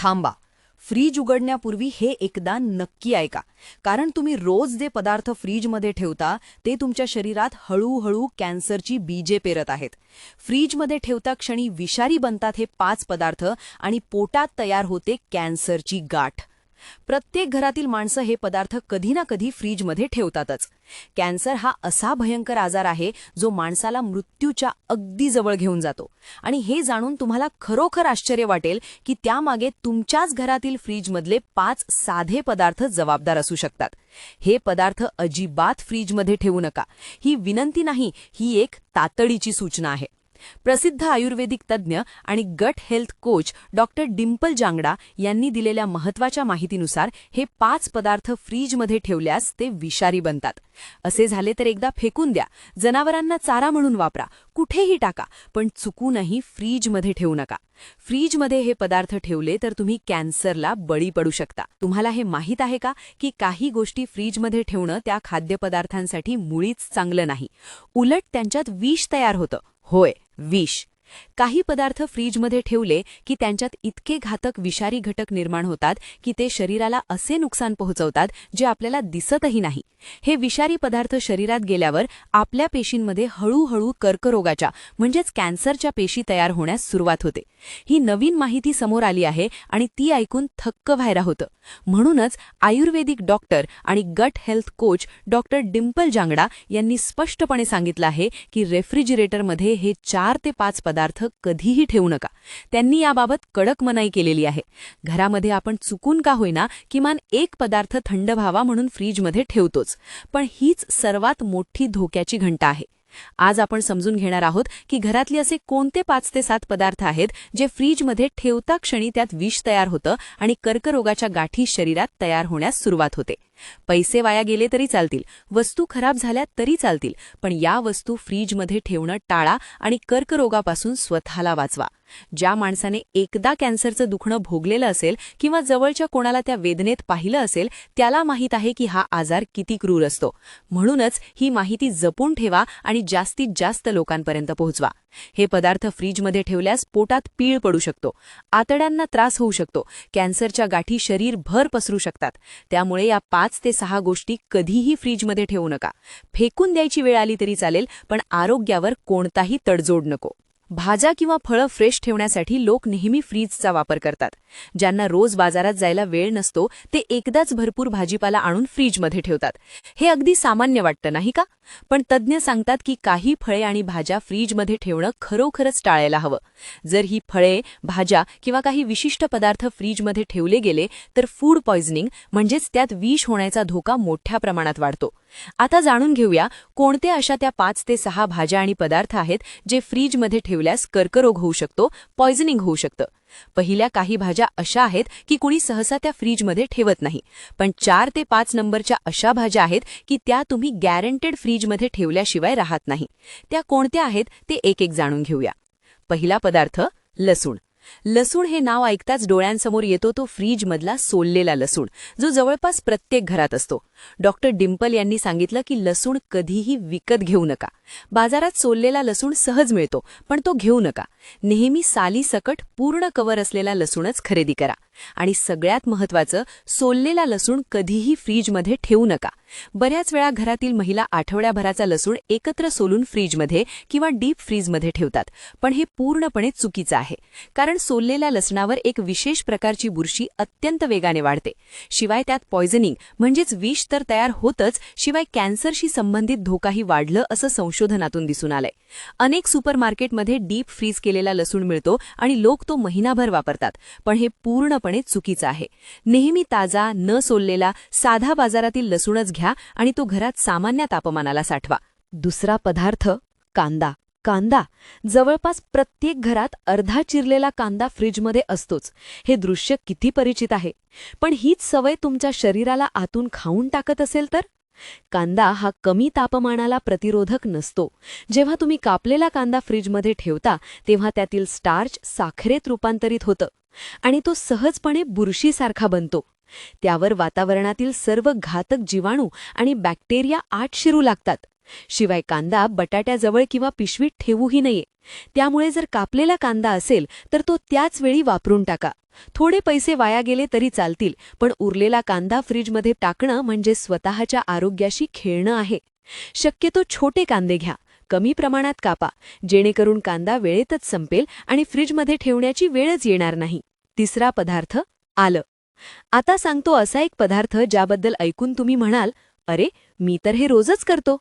थांबा. फ्रीज उघडण्यापूर्वी हे एकदा नक्की ऐका, कारण तुम्ही रोज जे पदार्थ फ्रीजमध्ये ठेवता ते तुमच्या शरीरात हळूहळू कॅन्सरची बीजे पेरत आहेत. फ्रीजमध्ये ठेवता क्षणी विषारी बनतात हे 5 पदार्थ आणि पोटात तयार होते कॅन्सरची गाठ. प्रत्येक घरातील माणसं हे पदार्थ कधी ना कधी फ्रीजमध्ये ठेवतातच. कॅन्सर हा असा भयंकर आजार आहे जो माणसाला मृत्यूच्या अगदी जवळ घेऊन जातो. आणि हे जाणून तुम्हाला खरोखर आश्चर्य वाटेल की त्यामागे तुमच्याच घरातील फ्रीजमधले 5 साधे पदार्थ जबाबदार असू शकतात. हे पदार्थ अजिबात फ्रीजमध्ये ठेवू नका. ही विनंती नाही, ही एक तातडीची सूचना आहे. प्रसिद्ध आयुर्वेदिक तज्ज्ञ आणि gut health coach doctor Dimple Jangda यांनी दिलेल्या महत्त्वाच्या माहितीनुसार हे 5 पदार्थ फ्रीजमध्ये ठेवल्यास ते विषारी बनतात. असे झाले तर एकदा फेकून द्या, जनावरांना चारा म्हणून वापरा, कुठेही टाका, पण चुकूनही फ्रीजमध्ये ठेवू नका. फ्रीजमध्ये हे पदार्थ ठेवले तर तुम्ही कॅन्सरला बळी पडू शकता. तुम्हाला हे माहीत आहे का की काही गोष्टी फ्रीजमध्ये ठेवणं त्या खाद्यपदार्थांसाठी मुळीच चांगलं नाही. उलट त्यांच्यात विष तयार होतं. होय, विष. काही पदार्थ फ्रीजमध्ये ठेवले की त्यांच्यात इतके घातक विषारी घटक निर्माण होतात की ते शरीराला असे नुकसान पोहोचवतात जे आपल्याला दिसतही नाही. हे विषारी पदार्थ शरीरात गेल्यावर आपल्या पेशींमध्ये हळूहळू कर्करोगाच्या म्हणजेच कॅन्सरच्या पेशी तयार होण्यास सुरुवात होते. ही नवीन माहिती समोर आली आहे आणि ती ऐकून थक्क व्हायला होतं. म्हणूनच आयुर्वेदिक डॉक्टर आणि gut health coach doctor Dimple Jangda यांनी स्पष्टपणे सांगितलं आहे की रेफ्रिजरेटरमध्ये हे 4 ते 5 पदार्थ कधीही ठेवू नका. त्यांनी याबाबत कडक मनाई केलेली आहे. घरामध्ये आपण चुकून का होईना किमान एक पदार्थ थंड व्हावा म्हणून फ्रीजमध्ये ठेवतोच, पण हीच सर्वात मोठी धोक्याची घंटा आहे. आज आपण समजून घेणार आहोत की घरातले असे कोणते 5 ते 7 पदार्थ आहेत जे फ्रीजमध्ये ठेवता क्षणी त्यात विष तयार होतं आणि कर्करोगाच्या गाठी शरीरात तयार होण्यास सुरुवात होते. पैसे वाया गेले तरी चालतील, वस्तू खराब झाल्या तरी चालतील, पण या वस्तू फ्रीजमध्ये ठेवणं टाळा आणि कर्करोगापासून स्वतःला वाचवा. ज्या माणसाने एकदा कॅन्सरचं दुखणं भोगलेलं असेल किंवा जवळच्या कोणाला त्या वेदनेत पाहिलं असेल त्याला माहीत आहे की हा आजार किती क्रूर असतो. म्हणूनच ही माहिती जपून ठेवा आणि जास्तीत जास्त लोकांपर्यंत पोहोचवा. हे पदार्थ फ्रीजमध्ये ठेवल्यास पोटात पीळ पडू शकतो, आतड्यांना त्रास होऊ शकतो, कॅन्सरच्या गाठी शरीरभर पसरू शकतात. त्यामुळे या 5 ते 6 गोष्टी कधीही फ्रीजमध्ये ठेवू नका. फेकून द्यायची वेळ आली तरी चालेल, पण आरोग्यावर कोणताही तडजोड नको. भाज्या किंवा फळं फ्रेश ठेवण्यासाठी लोक नेहमी फ्रीजचा वापर करतात. ज्यांना रोज बाजारात जायला वेळ नसतो ते एकदाच भरपूर भाजीपाला आणून फ्रीजमध्ये ठेवतात. हे अगदी सामान्य वाटतं नाही का? पण तज्ज्ञ सांगतात की काही फळे आणि भाज्या फ्रीजमध्ये ठेवणं खरोखरच टाळायला हवं. जर ही फळे, भाज्या किंवा काही विशिष्ट पदार्थ फ्रीजमध्ये ठेवले गेले तर फूड पॉयझनिंग म्हणजेच त्यात विष होण्याचा धोका मोठ्या प्रमाणात वाढतो. आता जाणून घेऊया कोणत्या अशा त्या 5 ते 6 भाज्या आणि पदार्थ आहेत जे फ्रीजमध्ये ठेवल्यास कर्करोग होऊ शकतो, पॉयझनिंग होऊ शकतं. पहिल्या काही भाज्या अशा आहेत की कुणी सहसा त्या फ्रीजमध्ये ठेवत नाही, पण 4 ते 5 नंबरच्या अशा भाज्या आहेत की त्या तुम्ही गॅरंटेड फ्रीजमध्ये ठेवल्याशिवाय राहत नाही. त्या कोणत्या आहेत ते एक एक जाणून घेऊया. पहिला पदार्थ लसूण. लसूण हे नाव ऐकताच डोळ्यांसमोर येतो तो फ्रीजमधला सोललेला लसूण, जो जवळपास प्रत्येक घरात असतो. डॉक्टर डिंपल यांनी सांगितलं की लसूण कधीही विकत घेऊ नका. बाजारात सोललेला लसूण सहज मिळतो, पण तो घेऊ नका. नेहमी सालीसकट पूर्ण कवर असलेला लसूणच खरेदी करा. आणि सगळ्यात महत्त्वाचं, सोललेला लसूण कधीही फ्रीजमध्ये ठेवू नका. बऱ्याच वेळा घरातील महिला आठवड्याभराचा लसूण एकत्र सोलून फ्रीजमध्ये किंवा डीप फ्रीजमध्ये ठेवतात, पण हे पूर्णपणे चुकीचं आहे. कारण सोललेल्या लसणावर एक विशेष प्रकारची बुरशी अत्यंत वेगाने वाढते. शिवाय त्यात पॉयझनिंग म्हणजेच विष तर तयार होतच, शिवाय कॅन्सरशी संबंधित धोकाही वाढलं असं संशोधनातून दिसून आलंय. अनेक सुपरमार्केटमध्ये डीप फ्रीज केलेला लसूण मिळतो आणि लोक तो महिनाभर वापरतात, पण हे पूर्णपणे चुकीचं आहे. नेहमी ताजा, न सोललेला, साधा बाजारातील लसूणच घ्या आणि तो घरात सामान्य तापमानाला साठवा. दुसरा पदार्थ कांदा. कांदा जवळपास प्रत्येक घरात अर्धा चिरलेला कांदा फ्रीजमध्ये असतोच. हे दृश्य किती परिचित आहे. पण हीच सवय तुमच्या शरीराला आतून खाऊन टाकत असेल तर? कांदा हा कमी तापमानाला प्रतिरोधक नसतो. जेव्हा तुम्ही कापलेला कांदा फ्रीजमध्ये ठेवता तेव्हा त्यातील स्टार्च साखरेत रूपांतरित होतं आणि तो सहजपणे बुरशीसारखा बनतो. त्यावर वातावरणातील सर्व घातक जीवाणू आणि बॅक्टेरिया आत शिरू लागतात. शिवाय कांदा बटाट्याजवळ किंवा पिशवीत ठेवूही नये. त्यामुळे जर कापलेला कांदा असेल तर तो त्याच वेळी वापरून टाका. थोडे पैसे वाया गेले तरी चालतील, पण उरलेला कांदा फ्रीजमध्ये टाकणं म्हणजे स्वतःच्या आरोग्याशी खेळणं आहे. शक्यतो छोटे कांदे घ्या, कमी प्रमाणात कापा, जेणेकरून कांदा वेळेतच संपेल आणि फ्रीजमध्ये ठेवण्याची वेळच येणार नाही. तिसरा पदार्थ, आलं. आता सांगतो असा एक पदार्थ ज्याबद्दल ऐकून तुम्ही म्हणाल, अरे मी तर हे रोजच करतो.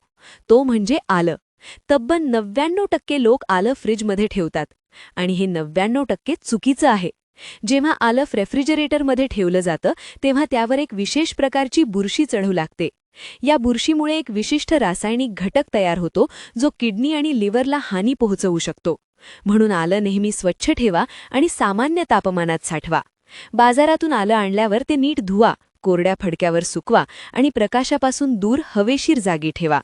तो म्हणजे आलं. तब्बल 99% लोक आलं फ्रीजमध्ये ठेवतात. आणि हे 99% चुकीचं आहे. जेव्हा आलं रेफ्रिजरेटरमध्ये ठेवलं जातं तेव्हा त्यावर एक विशेष प्रकारची बुरशी चढू लागते. या बुरशीमुळे एक विशिष्ट रासायनिक घटक तयार होतो जो किडनी आणि लिव्हरला हानी पोहोचवू शकतो. म्हणून आलं नेहमी स्वच्छ ठेवा आणि सामान्य तापमानात साठवा. बाजारातून आलं आणल्यावर ते नीट धुवा, कोरड्या फडक्यावर सुकवा आणि प्रकाशापासून दूर हवेशीर जागी ठेवा.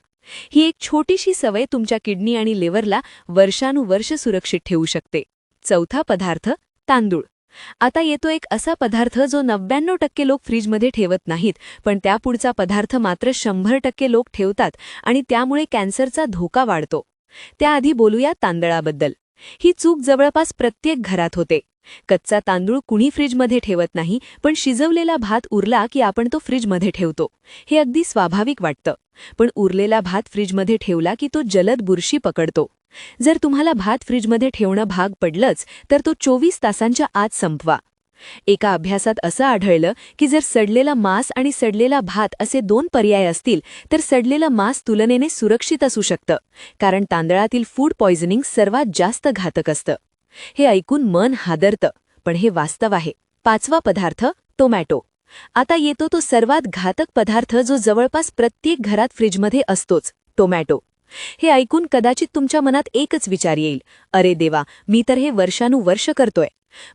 ही एक छोटीशी सवय तुमच्या किडनी आणि लिव्हरला वर्षानुवर्ष सुरक्षित ठेवू शकते. चौथा पदार्थ, तांदूळ. आता येतो एक असा पदार्थ जो 99% लोक फ्रीजमध्ये ठेवत नाहीत, पण त्यापुढचा पदार्थ मात्र 100% लोक ठेवतात आणि त्यामुळे कॅन्सरचा धोका वाढतो. त्याआधी बोलूया तांदळाबद्दल. ही चूक जवळपास प्रत्येक घरात होते. कच्चा तांदूळ कुणी फ्रीजमध्ये ठेवत नाही, पण शिजवलेला भात उरला की आपण तो फ्रीजमध्ये ठेवतो. हे अगदी स्वाभाविक वाटतं. पण उरलेला भात फ्रीजमध्ये ठेवला की तो जलद बुरशी पकडतो. जर तुम्हाला भात फ्रीजमध्ये ठेवणं भाग पडलंच तर तो 24 तासांच्या आत संपवा. एका अभ्यासात असं आढळलं की जर सडलेला मांस आणि सडलेला भात असे 2 पर्याय असतील तर सडलेलं मांस तुलनेने सुरक्षित असू शकतं, कारण तांदळातील फूड पॉयझनिंग सर्वात जास्त घातक असतं. हे ऐकून मन हादरतं, पण हे वास्तव आहे. पाचवा पदार्थ, टोमॅटो. आता येतो तो सर्वात घातक पदार्थ जो जवळपास प्रत्येक घरात फ्रीजमध्ये असतोच, टोमॅटो. हे ऐकून कदाचित तुमच्या मनात एकच विचार येईल, अरे देवा, मी तर हे वर्षानुवर्ष करतोय.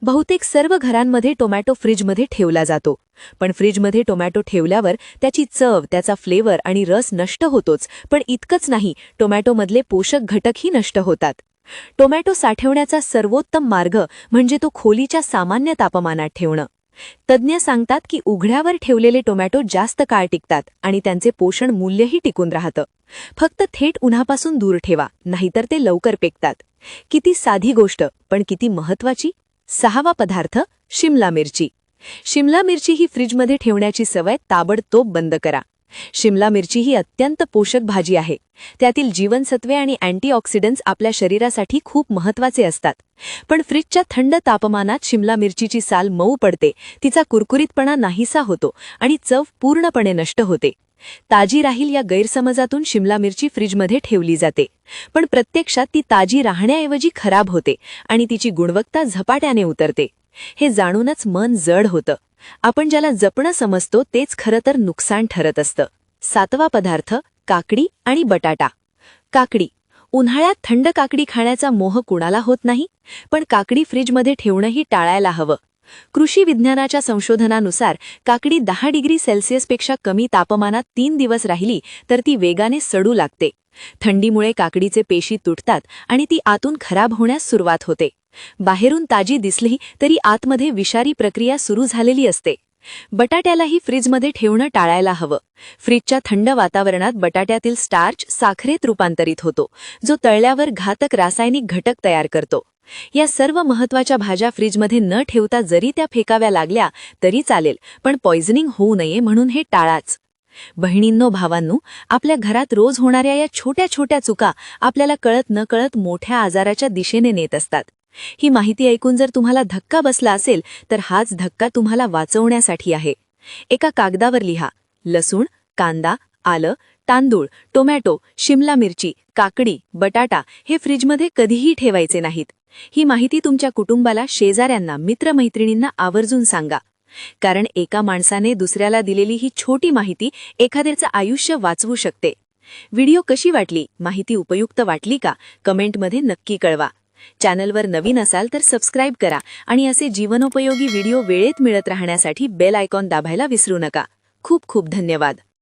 बहुतेक सर्व घरांमध्ये टोमॅटो फ्रीजमध्ये ठेवला जातो. पण फ्रीजमध्ये टोमॅटो ठेवल्यावर त्याची चव, त्याचा फ्लेवर आणि रस नष्ट होतोच. पण इतकंच नाही, टोमॅटोमधले पोषक घटकही नष्ट होतात. टोमॅटो साठवण्याचा सर्वोत्तम मार्ग म्हणजे तो खोलीच्या सामान्य तापमानात ठेवणं. तज्ज्ञ सांगतात की उघड्यावर ठेवलेले टोमॅटो जास्त काळ टिकतात आणि त्यांचे पोषण मूल्यही टिकून राहतं. फक्त थेट उन्हापासून दूर ठेवा, नाहीतर ते लवकर पेकतात. किती साधी गोष्ट, पण किती महत्वाची. सहावा पदार्थ, शिमला मिरची. शिमला मिरची ही फ्रीजमध्ये ठेवण्याची सवय ताबडतोब बंद करा. शिमला मिरची ही अत्यंत पोषक भाजी आहे. त्यातील जीवनसत्वे आणि अँटीऑक्सिडंट्स आपल्या शरीरासाठी खूप महत्त्वाचे असतात. पण फ्रीजच्या थंड तापमानात शिमला मिरचीची साल मऊ पडते, तिचा कुरकुरीतपणा नाहीसा होतो आणि चव पूर्णपणे नष्ट होते. ताजी राहील या गैरसमजातून शिमला मिरची फ्रीजमध्ये ठेवली जाते, पण प्रत्यक्षात ती ताजी राहण्याऐवजी खराब होते आणि तिची गुणवत्ता झपाट्याने उतरते. हे जाणूनच मन जड होतं. आपण ज्याला जपणं समजतो तेच खरं तर नुकसान ठरत असतं. सातवा पदार्थ, काकडी आणि बटाटा. काकडी. उन्हाळ्यात थंड काकडी खाण्याचा मोह कुणाला होत नाही, पण काकडी फ्रीजमध्ये ठेवणंही टाळायला हवं. कृषी विज्ञानाच्या संशोधनानुसार काकडी 10 डिग्री सेल्सिअसपेक्षा कमी तापमानात 3 दिवस राहिली तर ती वेगाने सडू लागते. थंडीमुळे काकडीचे पेशी तुटतात आणि ती आतून खराब होण्यास सुरुवात होते. बाहेरून ताजी दिसली तरी आतमध्ये विषारी प्रक्रिया सुरू झालेली असते. बटाट्यालाही फ्रीजमध्ये ठेवणं टाळायला हवं. फ्रीजच्या थंड वातावरणात बटाट्यातील स्टार्च साखरेत रूपांतरित होतो, जो तळल्यावर घातक रासायनिक घटक तयार करतो. या सर्व महत्त्वाच्या भाज्या फ्रीजमध्ये न ठेवता जरी त्या फेकाव्या लागल्या तरी चालेल, पण पॉयझनिंग होऊ नये म्हणून हे टाळाच. बहिणींनो, भावांनो, आपल्या घरात रोज होणाऱ्या या छोट्या छोट्या चुका आपल्याला कळत नकळत मोठ्या आजाराच्या दिशेने नेत असतात. ही माहिती ऐकून जर तुम्हाला धक्का बसला असेल तर हाच धक्का तुम्हाला वाचवण्यासाठी आहे. एका कागदावर लिहा, लसूण, कांदा, आलं, तांदूळ, टोमॅटो, शिमला मिरची, काकडी, बटाटा हे फ्रीजमध्ये कधीही ठेवायचे नाहीत. ही माहिती तुमच्या कुटुंबाला, शेजाऱ्यांना, मित्रमैत्रिणींना आवर्जून सांगा. कारण एका माणसाने दुसऱ्याला दिलेली ही छोटी माहिती एखाद्याचं आयुष्य वाचवू शकते. व्हिडिओ कशी वाटली, माहिती उपयुक्त वाटली का, कमेंटमध्ये नक्की कळवा. चॅनलवर नवीन असाल तर सबस्क्राईब करा आणि असे जीवनोपयोगी व्हिडिओ वेळेत मिळत राहण्यासाठी बेल आयकॉन दाबायला विसरू नका. खूप खूप धन्यवाद.